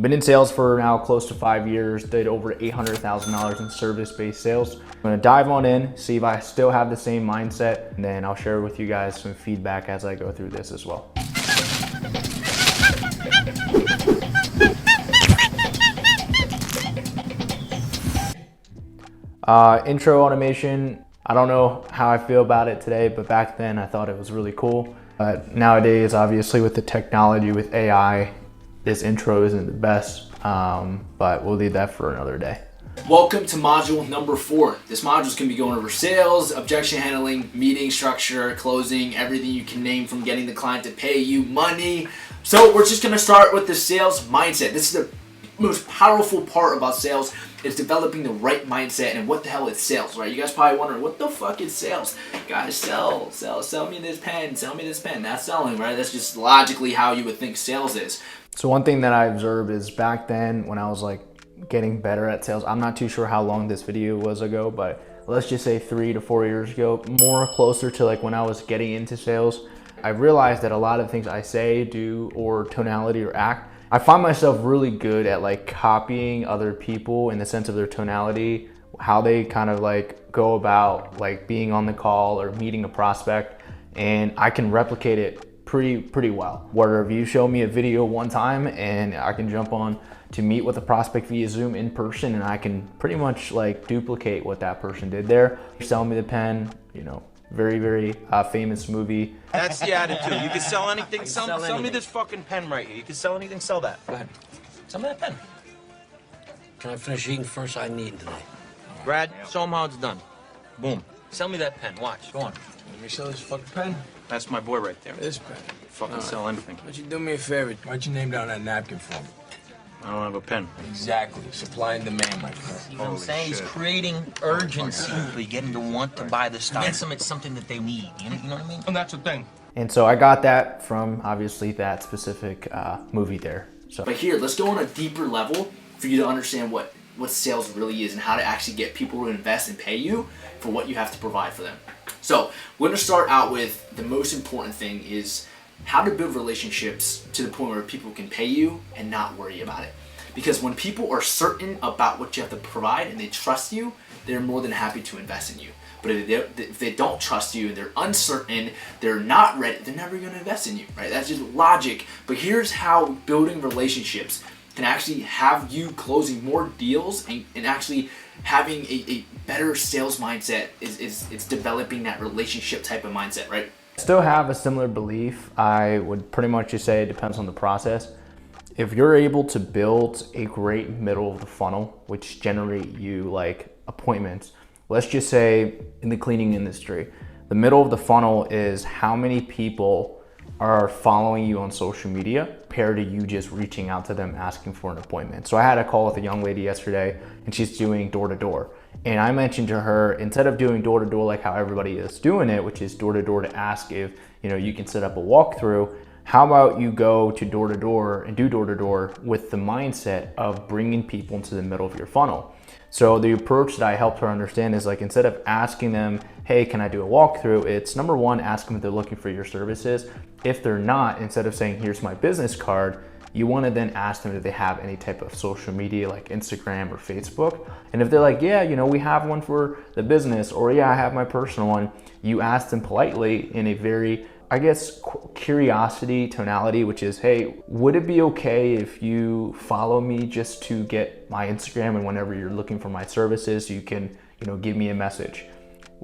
I've been in sales for now close to 5 years, did over $800,000 in service-based sales. I'm gonna dive on in, see if I still have the same mindset, and then I'll share with you guys some feedback as I go through this as well. Intro automation, I don't know how I feel about it today, but back then I thought it was really cool. Nowadays, obviously with the technology, with AI, this intro isn't the best, but we'll leave that for another day. Welcome to module number 4. This module is going to be going over sales, objection handling, meeting structure, closing, everything you can name from getting the client to pay you money. So we're just going to start with the sales mindset. This is the most powerful part about sales, is developing the right mindset. And what the hell is sales, right? You guys probably wondering, what the fuck is sales? Guys, sell me this pen, sell me this pen. That's selling, right? That's just logically how you would think sales is. So one thing that I observed is back then when I was like getting better at sales, I'm not too sure how long this video was ago, but let's just say 3 to 4 years ago, more closer to like when I was getting into sales, I realized that a lot of things I say, do, or tonality or act, I find myself really good at like copying other people in the sense of their tonality, how they kind of like go about like being on the call or meeting a prospect, and I can replicate it pretty well. Where if you show me a video one time and I can jump on to meet with a prospect via Zoom in person, and I can pretty much like duplicate what that person did there. Sell me the pen, you know, very famous movie. That's the attitude. You can sell anything. Sell me this fucking pen right here. You can sell anything, sell that. Go ahead. Sell me that pen. Can I finish eating first? I need today. Brad, show him how it's done. Boom. Sell me that pen. Watch. Go on. Let me sell this fucking pen. That's my boy right there. This pen. Fucking sell anything. Why don't you do me a favor? Write your name down on that napkin for me. I don't have a pen. Exactly. Supply and demand, my friend. You know what I'm saying? He's creating urgency. So you get them to want to buy the stuff. Convince them it's something that they need. You know what I mean? And that's the thing. And so I got that from obviously that specific movie there. So, But here, let's go on a deeper level for you to understand what sales really is and how to actually get people to invest and pay you for what you have to provide for them. So we're going to start out with the most important thing is how to build relationships to the point where people can pay you and not worry about it. Because when people are certain about what you have to provide and they trust you, they're more than happy to invest in you. But if they don't trust you and they're uncertain, they're not ready, they're never going to invest in you, right? That's just logic. But here's how building relationships can actually have you closing more deals and actually having a better sales mindset is developing that relationship type of mindset, right? still have a similar belief. I would pretty much just say it depends on the process. If you're able to build a great middle of the funnel, which generate you like appointments, let's just say in the cleaning industry, the middle of the funnel is how many people are following you on social media compared to you just reaching out to them asking for an appointment. So I had a call with a young lady yesterday and she's doing door to door. And I mentioned to her, instead of doing door to door like how everybody is doing it, which is door to ask if you can set up a walkthrough, how about you go to door and do door to door with the mindset of bringing people into the middle of your funnel. So the approach that I helped her understand is like, instead of asking them, hey, can I do a walkthrough? It's number one, ask them if they're looking for your services. If they're not, instead of saying, here's my business card, you want to then ask them if they have any type of social media like Instagram or Facebook. And if they're like, yeah, we have one for the business, or yeah, I have my personal one, you ask them politely in a very, I guess, curiosity tonality, which is, hey, would it be okay if you follow me just to get my Instagram, and whenever you're looking for my services, you can, give me a message.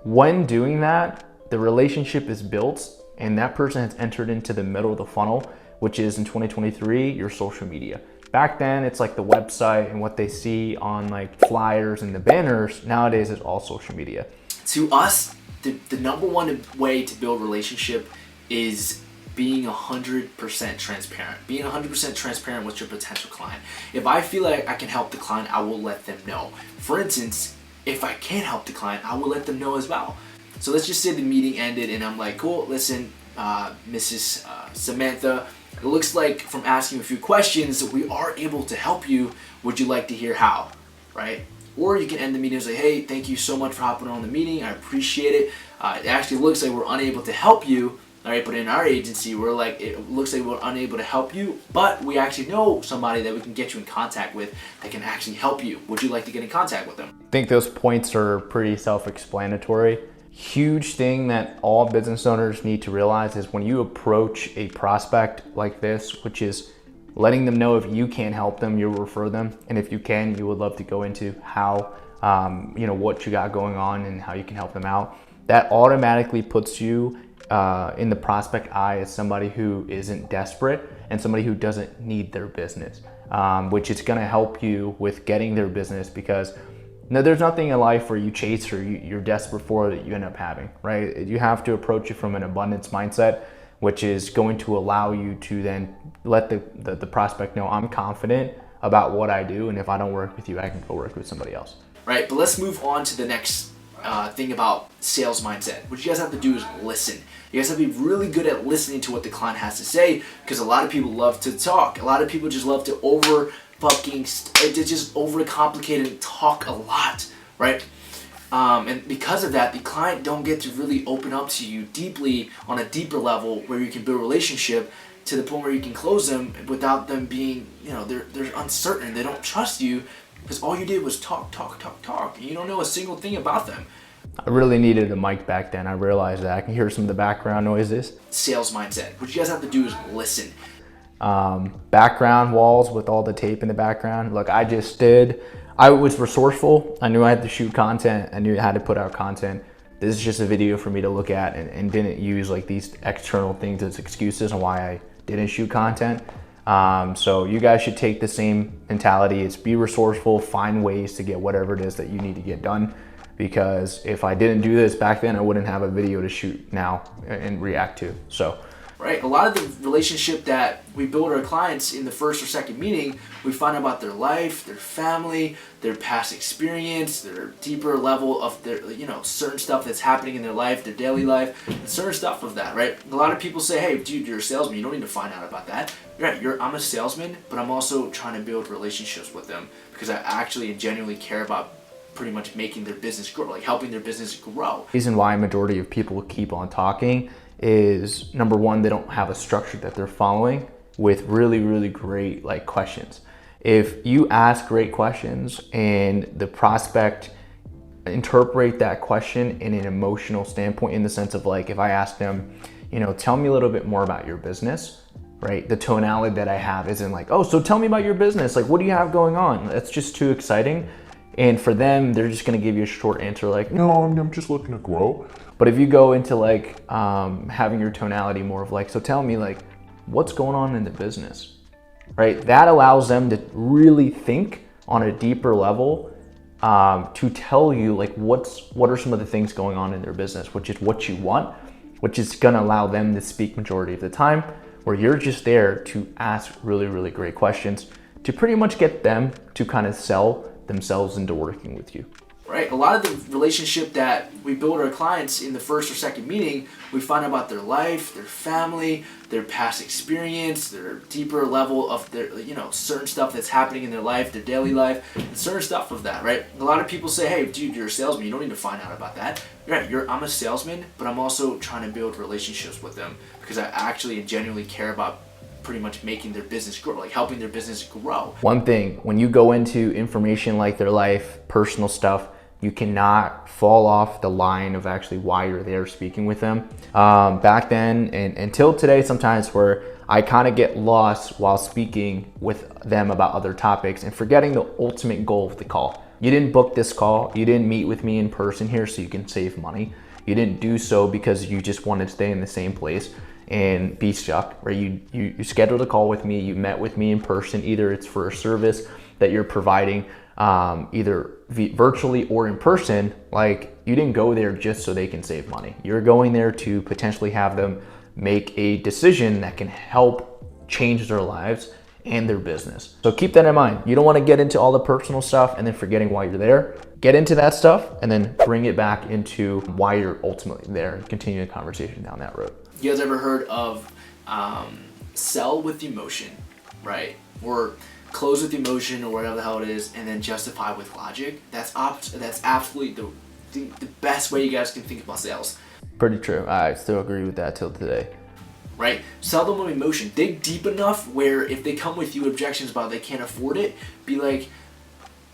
When doing that, the relationship is built and that person has entered into the middle of the funnel, which is in 2023, your social media. Back then, it's like the website and what they see on like flyers and the banners. Nowadays, it's all social media. To us, the number one way to build relationship is being 100% transparent. Being 100% transparent with your potential client. If I feel like I can help the client, I will let them know. For instance, if I can't help the client, I will let them know as well. So let's just say the meeting ended and I'm like, cool, listen, Mrs. Samantha, it looks like from asking a few questions that we are able to help you. Would you like to hear how, right? Or you can end the meeting and say, hey, thank you so much for hopping on the meeting. I appreciate it. It actually looks like we're unable to help you, All right, but in our agency, we're like, it looks like we're unable to help you, but we actually know somebody that we can get you in contact with that can actually help you. Would you like to get in contact with them? I think those points are pretty self-explanatory. Huge thing that all business owners need to realize is when you approach a prospect like this, which is letting them know if you can help them, you'll refer them. And if you can, you would love to go into how, what you got going on and how you can help them out. That automatically puts you in the prospect eye as somebody who isn't desperate and somebody who doesn't need their business, which is going to help you with getting their business, because there's nothing in life where you chase or you're desperate for that you end up having, right? You have to approach it from an abundance mindset, which is going to allow you to then let the prospect know, I'm confident about what I do, and if I don't work with you, I can go work with somebody else. Right, but let's move on to the next thing about sales mindset. What you guys have to do is listen. You guys have to be really good at listening to what the client has to say, because a lot of people love to talk. A lot of people just love to just overcomplicate and talk a lot, right? And because of that, the client don't get to really open up to you deeply on a deeper level where you can build a relationship to the point where you can close them without them being, they're uncertain. They don't trust you because all you did was talk. And you don't know a single thing about them. I really needed a mic back then. I realized that. I can hear some of the background noises. Sales mindset. What you guys have to do is listen. Background walls with all the tape in the background. Look, I was resourceful. I knew I had to shoot content. I knew I had to put out content. This is just a video for me to look at and didn't use like these external things as excuses on why I didn't shoot content. So you guys should take the same mentality. It's be resourceful, find ways to get whatever it is that you need to get done. Because if I didn't do this back then, I wouldn't have a video to shoot now and react to. So. Right, a lot of the relationship that we build our clients in the first or second meeting, we find out about their life, their family, their past experience, their deeper level of their, certain stuff that's happening in their life, their daily life, and certain stuff of that, right? A lot of people say, hey, dude, you're a salesman, you don't need to find out about that. Right, I'm a salesman, but I'm also trying to build relationships with them because I actually and genuinely care about pretty much making their business grow, like helping their business grow. The reason why a majority of people keep on talking is, number one, they don't have a structure that they're following with really, really great questions. If you ask great questions and the prospect interpret that question in an emotional standpoint, in the sense of if I ask them, tell me a little bit more about your business, right? The tonality that I have isn't oh, so tell me about your business. What do you have going on? That's just too exciting. And for them, they're just gonna give you a short answer no, I'm just looking to grow. But if you go into having your tonality more of so tell me what's going on in the business, right? That allows them to really think on a deeper level to tell you what are some of the things going on in their business, which is what you want, which is gonna allow them to speak majority of the time, where you're just there to ask really, really great questions to pretty much get them to kind of sell themselves into working with you. Right, a lot of the relationship that we build our clients in the first or second meeting, we find out about their life, their family, their past experience, their deeper level of their, certain stuff that's happening in their life, their daily life, and certain stuff of that, right? A lot of people say, hey, dude, you're a salesman, you don't need to find out about that. Right, I'm a salesman, but I'm also trying to build relationships with them because I actually and genuinely care about pretty much making their business grow, helping their business grow. One thing, when you go into information like their life, personal stuff, you cannot fall off the line of actually why you're there speaking with them. Back then and until today, sometimes where I kind of get lost while speaking with them about other topics and forgetting the ultimate goal of the call. You didn't book this call, you didn't meet with me in person here so you can save money. You didn't do so because you just wanted to stay in the same place and be stuck, right? You scheduled a call with me, you met with me in person, either it's for a service that you're providing, either virtually or in person. You didn't go there just so they can save money. You're going there to potentially have them make a decision that can help change their lives and their business. So keep that in mind. You don't want to get into all the personal stuff and then forgetting why you're there. Get into that stuff and then bring it back into why you're ultimately there and continue the conversation down that road. You guys ever heard of sell with emotion, right? Or close with emotion, or whatever the hell it is, and then justify with logic? That's absolutely the best way you guys can think about sales. Pretty true. I still agree with that till today. Right? Sell them on emotion. Dig deep enough where if they come with you objections about they can't afford it, be like,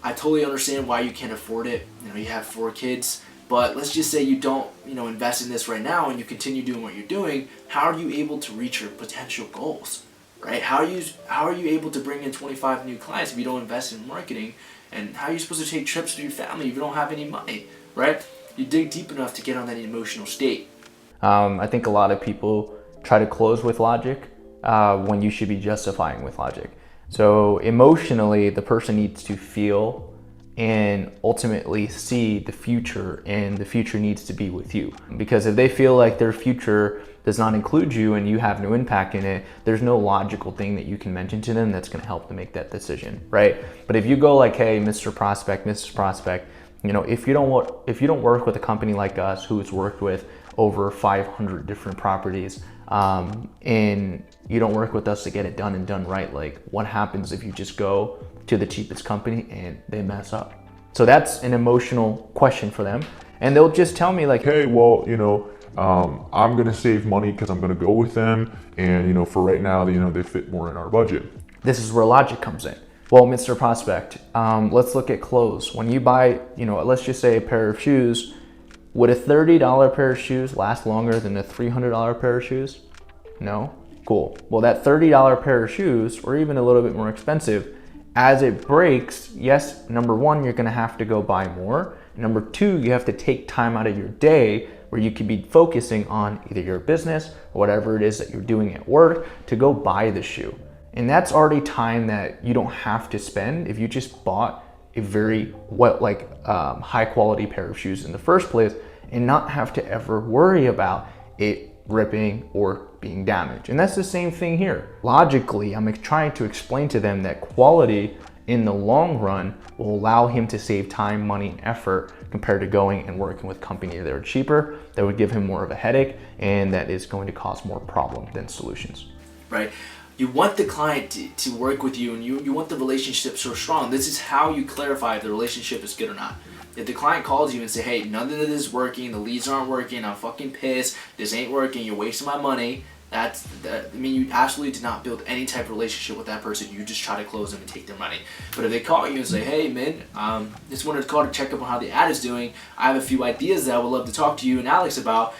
I totally understand why you can't afford it. You know, you have 4 kids, but let's just say you don't, invest in this right now and you continue doing what you're doing. How are you able to reach your potential goals? Right? How are you able to bring in 25 new clients if you don't invest in marketing? And how are you supposed to take trips with your family if you don't have any money? Right? You dig deep enough to get on that emotional state. I think a lot of people try to close with logic when you should be justifying with logic. So emotionally, the person needs to feel and ultimately see the future, and the future needs to be with you. Because if they feel like their future does not include you and you have no impact in it, there's no logical thing that you can mention to them that's going to help them make that decision, right? But if you go like, hey, Mr. Prospect, Mrs. Prospect, if you don't work with a company like us who's worked with over 500 different properties, and you don't work with us to get it done and done right, like what happens if you just go to the cheapest company and they mess up? So that's an emotional question for them, and they'll just tell me like, hey, well, I'm gonna save money because I'm gonna go with them, and for right now, they fit more in our budget. This is where logic comes in. Well, Mr. Prospect, let's look at clothes. When you buy, let's just say a pair of shoes, would a $30 pair of shoes last longer than a $300 pair of shoes? No? Cool. Well, that $30 pair of shoes, or even a little bit more expensive, as it breaks, yes, number one, you're gonna have to go buy more. Number two, you have to take time out of your day where you could be focusing on either your business or whatever it is that you're doing at work to go buy the shoe. And that's already time that you don't have to spend if you just bought a very high quality pair of shoes in the first place, and not have to ever worry about it ripping or being damaged. And that's the same thing here. Logically, I'm trying to explain to them that quality in the long run will allow him to save time, money, and effort compared to going and working with companies that are cheaper, that would give him more of a headache, and that is going to cause more problem than solutions. Right? You want the client to work with you, and you want the relationship so strong. This is how you clarify if the relationship is good or not. If the client calls you and say, hey, none of this is working, the leads aren't working, I'm fucking pissed, this ain't working, you're wasting my money, you absolutely did not build any type of relationship with that person. You just try to close them and take their money. But if they call you and say, hey, man, just wanted to call to check up on how the ad is doing, I have a few ideas that I would love to talk to you and Alex about,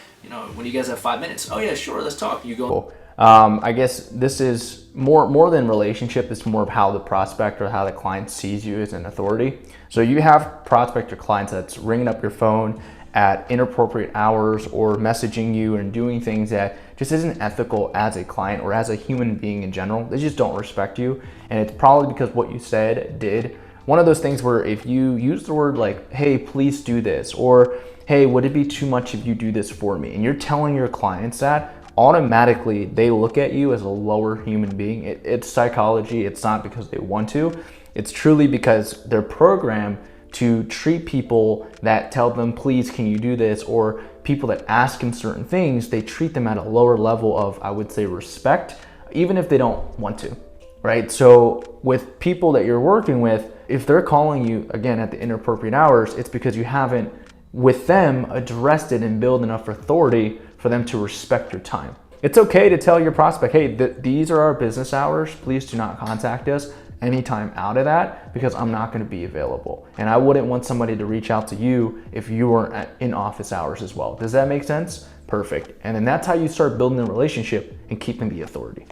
when you guys have 5 minutes. Oh yeah, sure, let's talk. You go. Cool. I guess this is more than relationship. It's more of how the prospect or how the client sees you as an authority. So you have prospect or clients that's ringing up your phone at inappropriate hours or messaging you and doing things that just isn't ethical as a client or as a human being in general. They just don't respect you. And it's probably because what you said did. One of those things where if you use the word like, hey, please do this, or hey, would it be too much if you do this for me? And you're telling your clients that, automatically they look at you as a lower human being. It's psychology. It's not because they want to. It's truly because they're programmed to treat people that tell them, please, can you do this? Or people that ask them certain things, they treat them at a lower level of, I would say, respect, even if they don't want to, right? So with people that you're working with, if they're calling you, again, at the inappropriate hours, it's because you haven't, with them, addressed it and build enough authority for them to respect your time. It's okay to tell your prospect, hey, these are our business hours. Please do not contact us anytime out of that because I'm not going to be available. And I wouldn't want somebody to reach out to you if you weren't in office hours as well. Does that make sense? Perfect. And then that's how you start building a relationship and keeping the authority.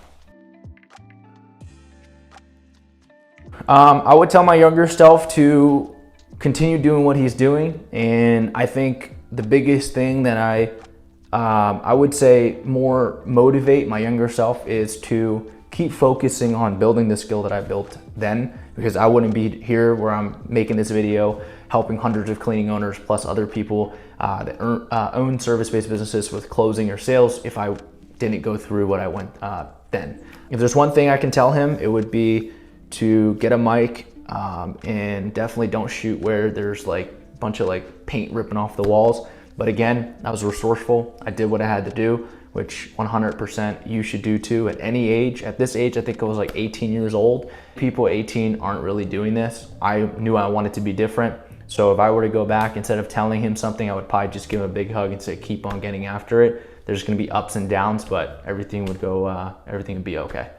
I would tell my younger self to continue doing what he's doing. And I think the biggest thing that I would say more motivate my younger self is to keep focusing on building the skill that I built then, because I wouldn't be here where I'm making this video, helping hundreds of cleaning owners plus other people that own service-based businesses with closing or sales if I didn't go through what I went then. If there's one thing I can tell him, it would be to get a mic and definitely don't shoot where there's like a bunch of like paint ripping off the walls. But again, I was resourceful. I did what I had to do, which 100% you should do too at any age. At this age, I think I was like 18 years old. People 18 aren't really doing this. I knew I wanted to be different. So if I were to go back, instead of telling him something, I would probably just give him a big hug and say, keep on getting after it. There's going to be ups and downs, but everything would be okay.